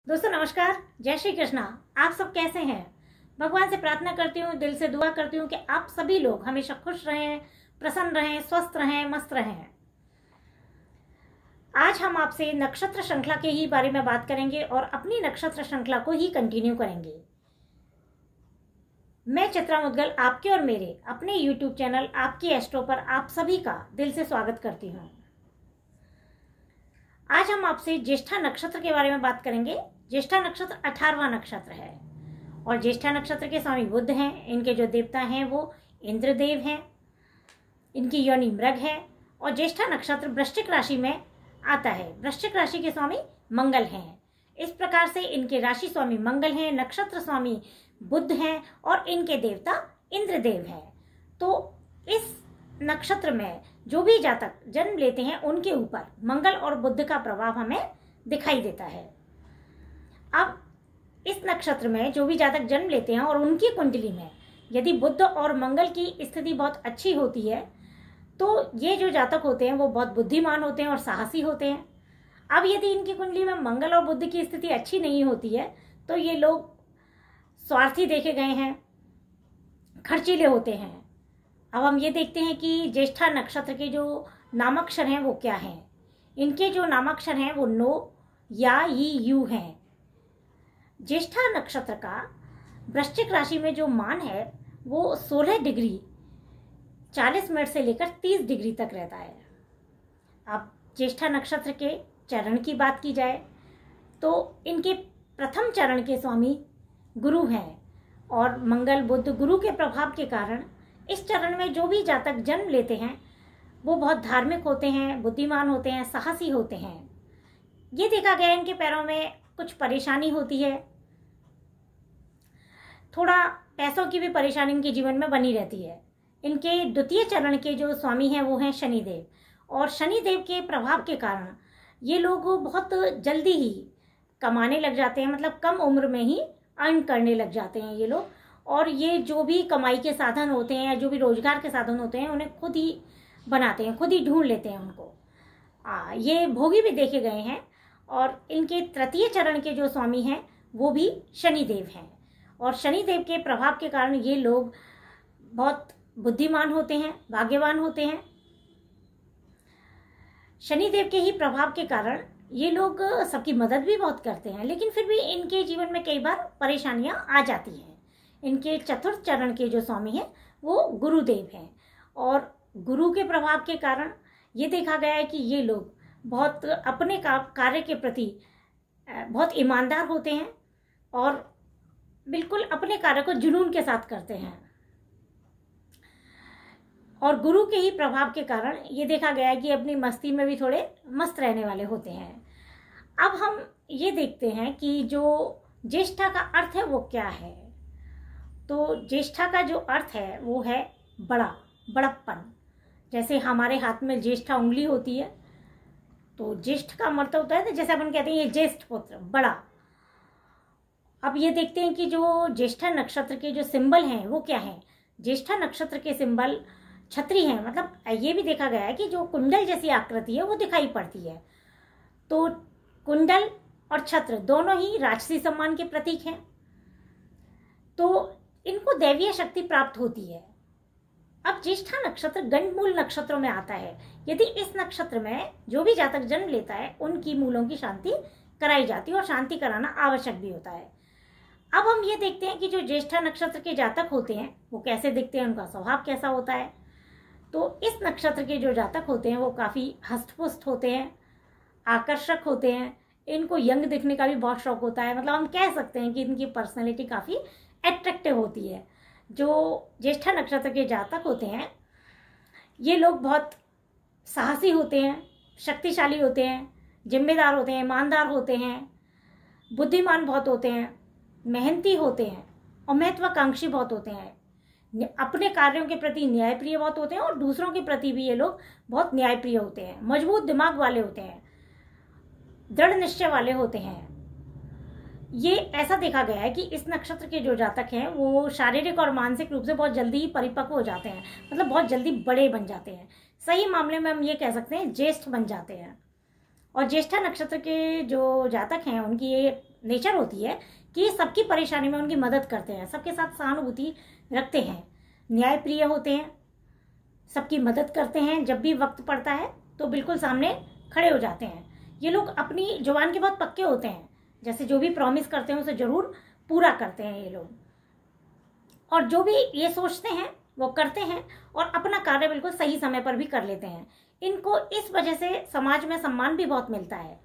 दोस्तों नमस्कार, जय श्री कृष्णा। आप सब कैसे हैं? भगवान से प्रार्थना करती हूँ, दिल से दुआ करती हूँ कि आप सभी लोग हमेशा खुश रहें, प्रसन्न रहें, स्वस्थ रहें, मस्त रहें। आज हम आपसे नक्षत्र श्रृंखला के ही बारे में बात करेंगे और अपनी नक्षत्र श्रृंखला को ही कंटिन्यू करेंगे। मैं चित्रा मुद्गल आपके और मेरे अपने YouTube चैनल आपकी एस्ट्रो पर आप सभी का दिल से स्वागत करती हूँ। आज हम आपसे ज्येष्ठा नक्षत्र के बारे में बात करेंगे। ज्येष्ठा नक्षत्र 18वां नक्षत्र है और ज्येष्ठा नक्षत्र के स्वामी बुध हैं। इनके जो देवता हैं वो इंद्रदेव हैं। इनकी योनि मृग है और ज्येष्ठा नक्षत्र वृश्चिक राशि में आता है। वृश्चिक राशि के स्वामी मंगल हैं। इस प्रकार से इनके राशि स्वामी मंगल हैं, नक्षत्र स्वामी बुध हैं और इनके देवता इंद्रदेव हैं। तो इस नक्षत्र में जो भी जातक जन्म लेते हैं उनके ऊपर मंगल और बुध का प्रभाव हमें दिखाई देता है। अब इस नक्षत्र में जो भी जातक जन्म लेते हैं और उनकी कुंडली में यदि बुध और मंगल की स्थिति बहुत अच्छी होती है तो ये जो जातक होते हैं वो बहुत बुद्धिमान होते हैं और साहसी होते हैं। अब यदि इनकी कुंडली में मंगल और बुध की स्थिति अच्छी नहीं होती है तो ये लोग स्वार्थी देखे गए हैं, खर्चीले होते हैं। अब हम ये देखते हैं कि ज्येष्ठा नक्षत्र के जो नामाक्षर हैं वो क्या हैं। इनके जो नामाक्षर हैं वो नो, या, ई, यू हैं। ज्येष्ठा नक्षत्र का वृश्चिक राशि में जो मान है वो 16 डिग्री 40 मिनट से लेकर 30 डिग्री तक रहता है। अब ज्येष्ठा नक्षत्र के चरण की बात की जाए तो इनके प्रथम चरण के स्वामी गुरु हैं और मंगल बुध गुरु के प्रभाव के कारण इस चरण में जो भी जातक जन्म लेते हैं वो बहुत धार्मिक होते हैं, बुद्धिमान होते हैं, साहसी होते हैं। ये देखा गया इनके पैरों में कुछ परेशानी होती है, थोड़ा पैसों की भी परेशानी इनके जीवन में बनी रहती है। इनके द्वितीय चरण के जो स्वामी हैं वो हैं शनिदेव और शनिदेव के प्रभाव के कारण ये लोग बहुत जल्दी ही कमाने लग जाते हैं, मतलब कम उम्र में ही अर्न करने लग जाते हैं ये लोग। और ये जो भी कमाई के साधन होते हैं या जो भी रोजगार के साधन होते हैं उन्हें खुद ही बनाते हैं, खुद ही ढूंढ लेते हैं उनको। ये भोगी भी देखे गए हैं। और इनके तृतीय चरण के जो स्वामी हैं वो भी शनिदेव हैं और शनिदेव के प्रभाव के कारण ये लोग बहुत बुद्धिमान होते हैं, भाग्यवान होते हैं। शनिदेव के ही प्रभाव के कारण ये लोग सबकी मदद भी बहुत करते हैं, लेकिन फिर भी इनके जीवन में कई बार परेशानियां आ जाती हैं। इनके चतुर्थ चरण के जो स्वामी हैं वो गुरुदेव हैं और गुरु के प्रभाव के कारण ये देखा गया है कि ये लोग बहुत अपने कार्य के प्रति बहुत ईमानदार होते हैं और बिल्कुल अपने कार्य को जुनून के साथ करते हैं। और गुरु के ही प्रभाव के कारण ये देखा गया है कि अपनी मस्ती में भी थोड़े मस्त रहने वाले होते हैं। अब हम ये देखते हैं कि जो ज्येष्ठा का अर्थ है वो क्या है। तो ज्येष्ठा का जो अर्थ है वो है बड़प्पन। जैसे हमारे हाथ में ज्येष्ठा उंगली होती है तो ज्येष्ठ का मतलब होता है जैसे अपन कहते हैं ये ज्येष्ठ पुत्र, बड़ा। अब ये देखते हैं कि जो ज्येष्ठा नक्षत्र के जो सिंबल हैं वो क्या हैं। ज्येष्ठा नक्षत्र के सिंबल छतरी हैं, मतलब ये भी देखा गया है कि जो कुंडल जैसी आकृति है वो दिखाई पड़ती है। तो कुंडल और छत्र दोनों ही राजसी सम्मान के प्रतीक हैं, तो इनको दैवीय शक्ति प्राप्त होती है। अब ज्येष्ठा नक्षत्र गंडमूल नक्षत्रों में आता है। यदि इस नक्षत्र में जो भी जातक जन्म लेता है उनकी मूलों की शांति कराई जाती है और शांति कराना आवश्यक भी होता है। अब हम ये देखते हैं कि जो ज्येष्ठा नक्षत्र के जातक होते हैं वो कैसे दिखते हैं, उनका स्वभाव कैसा होता है। तो इस नक्षत्र के जो जातक होते हैं वो काफी हष्टपुष्ट होते हैं, आकर्षक होते हैं। इनको यंग दिखने का भी बहुत शौक होता है, मतलब हम कह सकते हैं कि इनकी पर्सनैलिटी काफी एट्रैक्टिव होती है। जो ज्येष्ठा नक्षत्र के जातक होते हैं ये लोग बहुत साहसी होते हैं, शक्तिशाली होते हैं, जिम्मेदार होते हैं, ईमानदार होते हैं, बुद्धिमान बहुत होते हैं, मेहनती होते हैं और महत्वाकांक्षी बहुत होते हैं। अपने कार्यों के प्रति न्यायप्रिय बहुत होते हैं और दूसरों के प्रति भी ये लोग बहुत न्यायप्रिय होते हैं। मजबूत दिमाग वाले होते हैं, दृढ़ निश्चय वाले होते हैं। ये ऐसा देखा गया है कि इस नक्षत्र के जो जातक हैं वो शारीरिक और मानसिक रूप से बहुत जल्दी ही परिपक्व हो जाते हैं, मतलब बहुत जल्दी बड़े बन जाते हैं। सही मामले में हम ये कह सकते हैं ज्येष्ठ बन जाते हैं। और ज्येष्ठा नक्षत्र के जो जातक हैं उनकी ये नेचर होती है कि ये सबकी परेशानी में उनकी मदद करते हैं, सबके साथ सहानुभूति रखते हैं, न्यायप्रिय होते हैं, सबकी मदद करते हैं, जब भी वक्त पड़ता है तो बिल्कुल सामने खड़े हो जाते हैं। ये लोग अपनी जुबान के बहुत पक्के होते हैं, जैसे जो भी प्रॉमिस करते हैं उसे जरूर पूरा करते हैं ये लोग, और जो भी ये सोचते हैं वो करते हैं, और अपना कार्य बिल्कुल सही समय पर भी कर लेते हैं। इनको इस वजह से समाज में सम्मान भी बहुत मिलता है।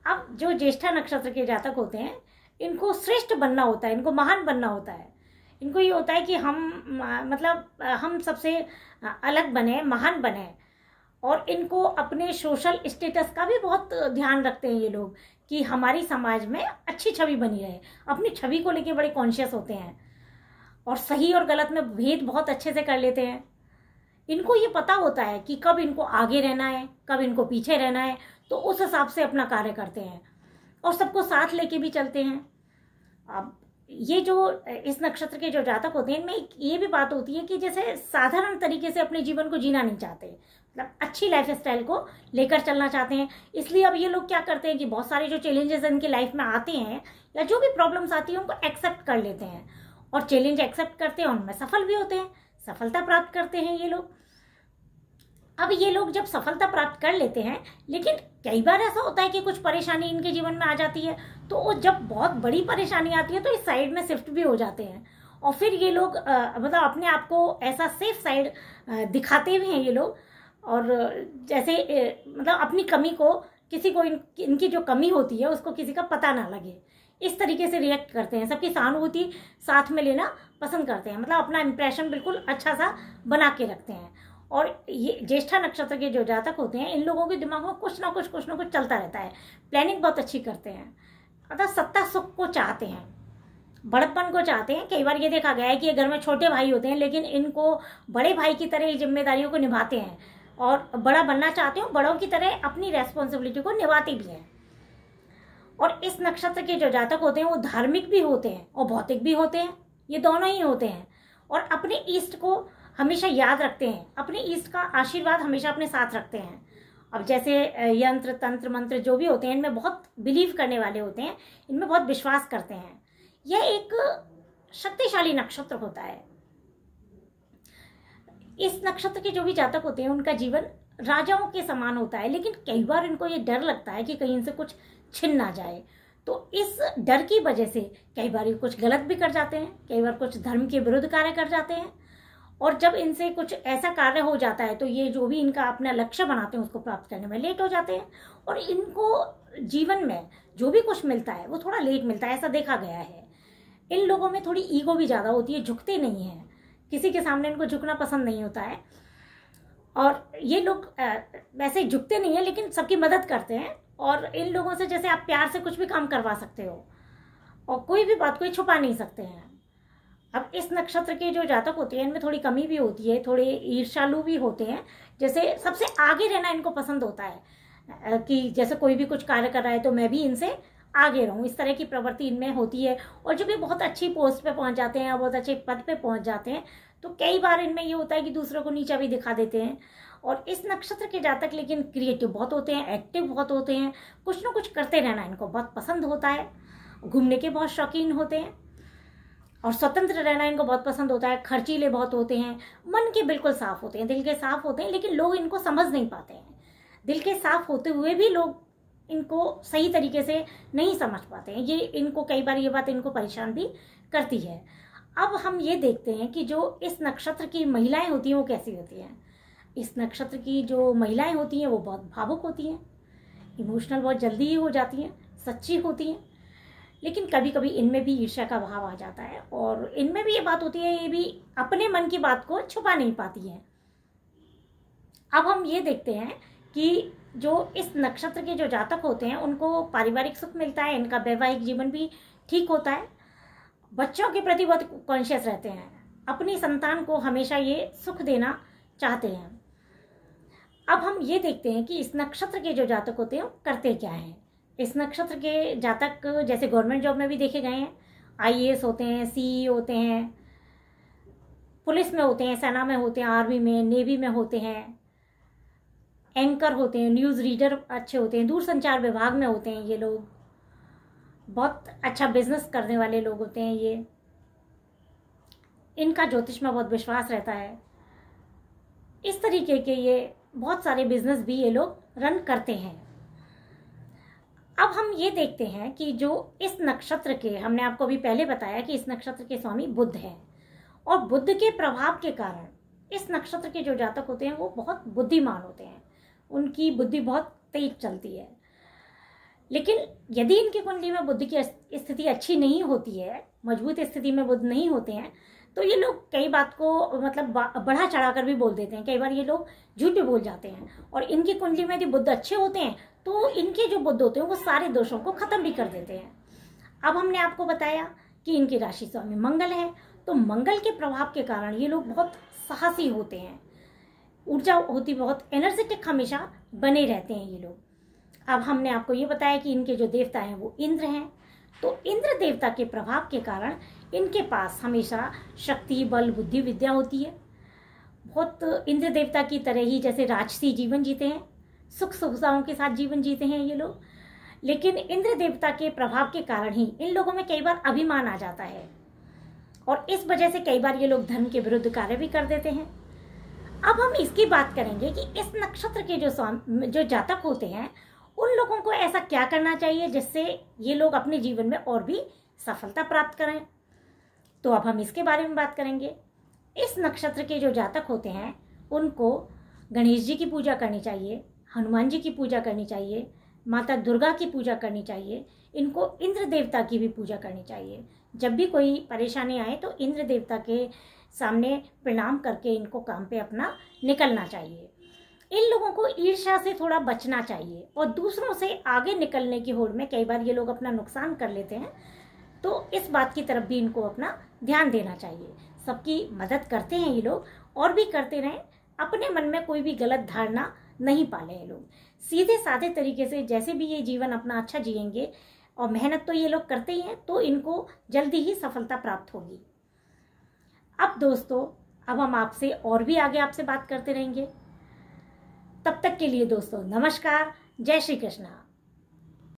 अब जो ज्येष्ठा नक्षत्र के जातक होते हैं, इनको श्रेष्ठ बनना होता है, इनको महान बनना होता है। इनको ये होता है कि हम सबसे अलग बने, महान बने, और इनको अपने सोशल स्टेटस का भी बहुत ध्यान रखते हैं ये लोग कि हमारी समाज में अच्छी छवि बनी रहे। अपनी छवि को लेके बड़े कॉन्शियस होते हैं, और सही और गलत में भेद बहुत अच्छे से कर लेते हैं। इनको ये पता होता है कि कब इनको आगे रहना है, कब इनको पीछे रहना है, तो उस हिसाब से अपना कार्य करते हैं और सबको साथ लेके भी चलते हैं। अब ये जो इस नक्षत्र के जो जातक होते हैं, इनमें ये भी बात होती है कि जैसे साधारण तरीके से अपने जीवन को जीना नहीं चाहते, मतलब अच्छी लाइफ स्टाइल को लेकर चलना चाहते हैं। इसलिए अब ये लोग क्या करते हैं कि बहुत सारे जो चैलेंजेस इनकी लाइफ में आते हैं या जो भी प्रॉब्लम्स आती है उनको एक्सेप्ट कर लेते हैं, और चैलेंज एक्सेप्ट करते हैं, उनमें सफल भी होते हैं, सफलता प्राप्त करते हैं ये लोग। अब ये लोग जब सफलता प्राप्त कर लेते हैं, लेकिन कई बार ऐसा होता है कि कुछ परेशानी इनके जीवन में आ जाती है, तो वो जब बहुत बड़ी परेशानी आती है तो इस साइड में शिफ्ट भी हो जाते हैं, और फिर ये लोग मतलब अपने आप को ऐसा सेफ साइड दिखाते भी हैं ये लोग। और जैसे मतलब अपनी कमी को किसी को इनकी जो कमी होती है उसको किसी का पता ना लगे, इस तरीके से रिएक्ट करते हैं, सबकी सहानुभूति साथ में लेना पसंद करते हैं, मतलब अपना इंप्रेशन बिल्कुल अच्छा सा बना के रखते हैं। और ये ज्येष्ठा नक्षत्र के जो जातक होते हैं, इन लोगों के दिमाग में कुछ ना कुछ चलता रहता है, प्लानिंग बहुत अच्छी करते हैं, मतलब सत्ता सुख को चाहते हैं, बड़प्पन को चाहते हैं। कई बार ये देखा गया है कि ये घर में छोटे भाई होते हैं, लेकिन इनको बड़े भाई की तरह जिम्मेदारियों को निभाते हैं, और बड़ा बनना चाहते हो, बड़ों की तरह अपनी रेस्पॉन्सिबिलिटी को निभाते भी हैं। और इस नक्षत्र के जो जातक होते हैं वो धार्मिक भी होते हैं और भौतिक भी होते हैं, ये दोनों ही होते हैं, और अपने ईष्ट को हमेशा याद रखते हैं, अपने ईष्ट का आशीर्वाद हमेशा अपने साथ रखते हैं। अब जैसे यंत्र तंत्र मंत्र जो भी होते हैं, इनमें बहुत बिलीव करने वाले होते हैं, इनमें बहुत विश्वास करते हैं। यह एक शक्तिशाली नक्षत्र होता है। इस नक्षत्र के जो भी जातक होते हैं उनका जीवन राजाओं के समान होता है, लेकिन कई बार इनको ये डर लगता है कि कहीं इनसे कुछ छिन ना जाए, तो इस डर की वजह से कई बार ये कुछ गलत भी कर जाते हैं, कई बार कुछ धर्म के विरुद्ध कार्य कर जाते हैं, और जब इनसे कुछ ऐसा कार्य हो जाता है तो ये जो भी इनका अपना लक्ष्य बनाते हैं उसको प्राप्त करने में लेट हो जाते हैं, और इनको जीवन में जो भी कुछ मिलता है वो थोड़ा लेट मिलता है, ऐसा देखा गया है। इन लोगों में थोड़ी ईगो भी ज़्यादा होती है, झुकते नहीं हैं, किसी के सामने इनको झुकना पसंद नहीं होता है, और ये लोग वैसे झुकते नहीं है लेकिन सबकी मदद करते हैं, और इन लोगों से जैसे आप प्यार से कुछ भी काम करवा सकते हो, और कोई भी बात कोई छुपा नहीं सकते हैं। अब इस नक्षत्र के जो जातक होते हैं इनमें थोड़ी कमी भी होती है, थोड़े ईर्ष्यालु भी होते हैं, जैसे सबसे आगे रहना इनको पसंद होता है कि जैसे कोई भी कुछ कार्य कर रहा है तो मैं भी इनसे आगे रहूं, इस तरह की प्रवृत्ति इनमें होती है। और जब ये बहुत अच्छी पोस्ट पे पहुंच जाते हैं, बहुत अच्छे पद पे पहुंच जाते हैं, तो कई बार इनमें ये होता है कि दूसरों को नीचा भी दिखा देते हैं। और इस नक्षत्र के जातक लेकिन क्रिएटिव बहुत होते हैं, एक्टिव बहुत होते हैं, कुछ ना कुछ करते रहना इनको बहुत पसंद होता है, घूमने के बहुत शौकीन होते हैं, और स्वतंत्र रहना इनको बहुत पसंद होता है, खर्चीले बहुत होते हैं, मन के बिल्कुल साफ होते हैं, दिल के साफ होते हैं, लेकिन लोग इनको समझ नहीं पाते हैं। दिल के साफ होते हुए भी लोग इनको सही तरीके से नहीं समझ पाते हैं, ये इनको कई बार ये बात इनको परेशान भी करती है। अब हम ये देखते हैं कि जो इस नक्षत्र की महिलाएं होती हैं वो कैसी होती हैं। इस नक्षत्र की जो महिलाएं होती हैं वो बहुत भावुक होती हैं, इमोशनल बहुत जल्दी ही हो जाती हैं, सच्ची होती हैं, लेकिन कभी कभी इनमें भी ईर्ष्या का भाव आ जाता है, और इनमें भी ये बात होती है, ये भी अपने मन की बात को छुपा नहीं पाती हैं। अब हम ये देखते हैं कि जो इस नक्षत्र के जो जातक होते हैं उनको पारिवारिक सुख मिलता है, इनका वैवाहिक जीवन भी ठीक होता है, बच्चों के प्रति बहुत कॉन्शियस रहते हैं, अपनी संतान को हमेशा ये सुख देना चाहते हैं। अब हम ये देखते हैं कि इस नक्षत्र के जो जातक होते हैं वो करते क्या हैं। इस नक्षत्र के जातक जैसे गवर्नमेंट जॉब में भी देखे गए हैं, आईएएस होते हैं, सीई होते हैं, पुलिस में होते हैं, सेना में होते हैं, आर्मी में, नेवी में होते हैं, एंकर होते हैं, न्यूज़ रीडर अच्छे होते हैं, दूरसंचार विभाग में होते हैं ये लोग, बहुत अच्छा बिजनेस करने वाले लोग होते हैं ये, इनका ज्योतिष में बहुत विश्वास रहता है। इस तरीके के ये बहुत सारे बिजनेस भी ये लोग रन करते हैं। अब हम ये देखते हैं कि जो इस नक्षत्र के, हमने आपको अभी पहले बताया कि इस नक्षत्र के स्वामी बुध हैं, और बुध के प्रभाव के कारण इस नक्षत्र के जो जातक होते हैं वो बहुत बुद्धिमान होते हैं, उनकी बुद्धि बहुत तेज चलती है। लेकिन यदि इनकी कुंडली में बुद्ध की स्थिति अच्छी नहीं होती है, मजबूत स्थिति में बुद्ध नहीं होते हैं, तो ये लोग कई बात को मतलब बढ़ा चढ़ाकर भी बोल देते हैं। कई बार ये लोग झूठ भी बोल जाते हैं। और इनकी कुंडली में यदि बुद्ध अच्छे होते हैं तो इनके जो बुद्ध होते हैं वो सारे दोषों को खत्म भी कर देते हैं। अब हमने आपको बताया कि इनकी राशि स्वामी मंगल है, तो मंगल के प्रभाव के कारण ये लोग बहुत साहसी होते हैं, ऊर्जा होती बहुत, एनर्जेटिक हमेशा बने रहते हैं ये लोग। अब हमने आपको ये बताया कि इनके जो देवता हैं वो इंद्र हैं, तो इंद्र देवता के प्रभाव के कारण इनके पास हमेशा शक्ति, बल, बुद्धि, विद्या होती है। बहुत इंद्र देवता की तरह ही जैसे राजसी जीवन जीते हैं, सुख सुविधाओं के साथ जीवन जीते हैं ये लोग। लेकिन इंद्र देवता के प्रभाव के कारण ही इन लोगों में कई बार अभिमान आ जाता है, और इस वजह से कई बार ये लोग धर्म के विरुद्ध कार्य भी कर देते हैं। अब हम इसकी बात करेंगे कि इस नक्षत्र के जो जातक होते हैं उन लोगों को ऐसा क्या करना चाहिए जिससे ये लोग अपने जीवन में और भी सफलता प्राप्त करें। तो अब हम इसके बारे में बात करेंगे। इस नक्षत्र के जो जातक होते हैं उनको गणेश जी की पूजा करनी चाहिए, हनुमान जी की पूजा करनी चाहिए, माता दुर्गा की पूजा करनी चाहिए, इनको इंद्र देवता की भी पूजा करनी चाहिए। जब भी कोई परेशानी आए तो इंद्र देवता के सामने प्रणाम करके इनको काम पे अपना निकलना चाहिए। इन लोगों को ईर्ष्या से थोड़ा बचना चाहिए, और दूसरों से आगे निकलने की होड़ में कई बार ये लोग अपना नुकसान कर लेते हैं, तो इस बात की तरफ भी इनको अपना ध्यान देना चाहिए। सबकी मदद करते हैं ये लोग, और भी करते रहें। अपने मन में कोई भी गलत धारणा नहीं पाले ये लोग, सीधे साधे तरीके से जैसे भी ये जीवन अपना अच्छा जिएंगे, और मेहनत तो ये लोग करते ही हैं, तो इनको जल्दी ही सफलता प्राप्त होगी। अब दोस्तों, अब हम आपसे और भी आगे आपसे बात करते रहेंगे। तब तक के लिए दोस्तों नमस्कार, जय श्री कृष्णा।